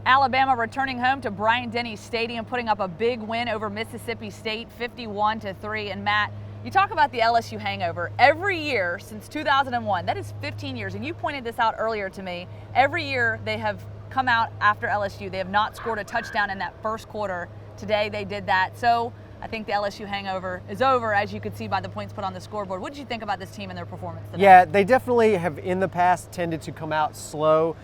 Alabama returning home to Bryant-Denny Stadium, putting up a big win over Mississippi State, 51-3. And Matt, you talk about the LSU hangover. Every year since 2001, that is 15 years, and you pointed this out earlier to me, every year they have come out after LSU. They have not scored a touchdown in that first quarter. Today they did that. So I think the LSU hangover is over, as you could see by the points put on the scoreboard. What did you think about this team and their performance today? Yeah, they definitely have in the past tended to come out slow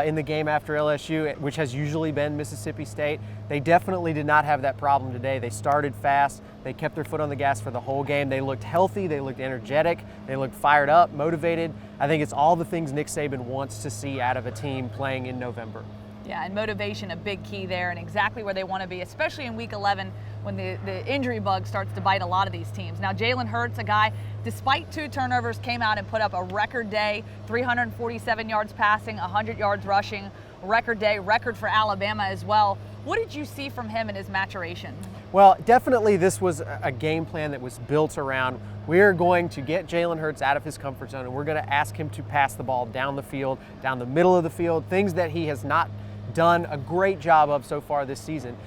in the game after LSU, which has usually been Mississippi State. They definitely did not have that problem today. They started fast. They kept their foot on the gas for the whole game. They looked healthy. They looked energetic. They looked fired up, motivated. I think it's all the things Nick Saban wants to see out of a team playing in November. Yeah, and motivation, a big key there, and exactly where they want to be, especially in Week 11 when the injury bug starts to bite a lot of these teams. Now, Jalen Hurts, a guy, despite 2 turnovers, came out and put up a record day, 347 yards passing, 100 yards rushing, record day, record for Alabama as well. What did you see from him in his maturation? Well, definitely this was a game plan that was built around, we're going to get Jalen Hurts out of his comfort zone, and we're going to ask him to pass the ball down the field, down the middle of the field, things that he has not done a great job of so far this season.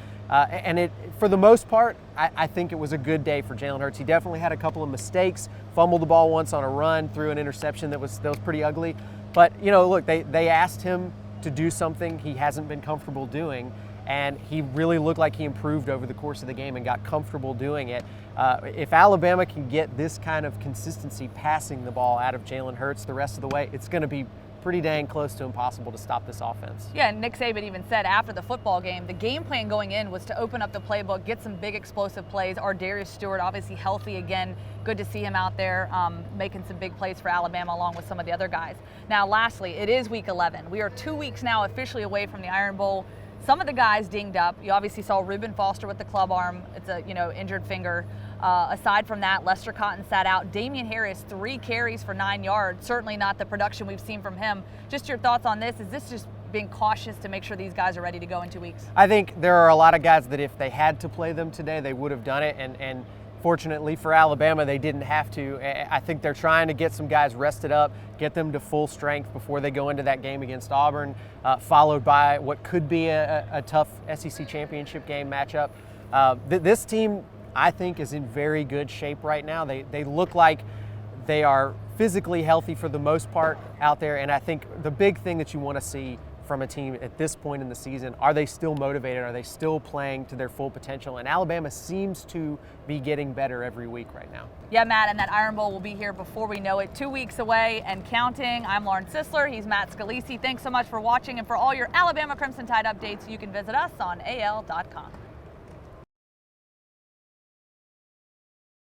For the most part, I think it was a good day for Jalen Hurts. He definitely had a couple of mistakes, fumbled the ball once on a run, threw an interception that was pretty ugly. But, you know, look, they asked him to do something he hasn't been comfortable doing, and he really looked like he improved over the course of the game and got comfortable doing it. If Alabama can get this kind of consistency passing the ball out of Jalen Hurts the rest of the way, it's going to be pretty dang close to impossible to stop this offense. Yeah, and Nick Saban even said after the football game, the game plan going in was to open up the playbook, get some big explosive plays. Darius Stewart obviously healthy again. Good to see him out there making some big plays for Alabama along with some of the other guys. Now, lastly, it is Week 11. We are 2 weeks now officially away from the Iron Bowl. Some of the guys dinged up. You obviously saw Reuben Foster with the club arm. It's a injured finger. Aside from that, Lester Cotton sat out. Damian Harris, 3 carries for 9 yards. Certainly not the production we've seen from him. Just your thoughts on this. Is this just being cautious to make sure these guys are ready to go in 2 weeks? I think there are a lot of guys that if they had to play them today, they would have done it. And fortunately for Alabama, they didn't have to. I think they're trying to get some guys rested up, get them to full strength before they go into that game against Auburn, followed by what could be a tough SEC championship game matchup. This team, I think, is in very good shape right now. They look like they are physically healthy for the most part out there, and I think the big thing that you want to see from a team at this point in the season, are they still motivated? Are they still playing to their full potential? And Alabama seems to be getting better every week right now. Yeah, Matt, and that Iron Bowl will be here before we know it. 2 weeks away and counting. I'm Lauren Sisler. He's Matt Scalici. Thanks so much for watching, and for all your Alabama Crimson Tide updates, you can visit us on AL.com.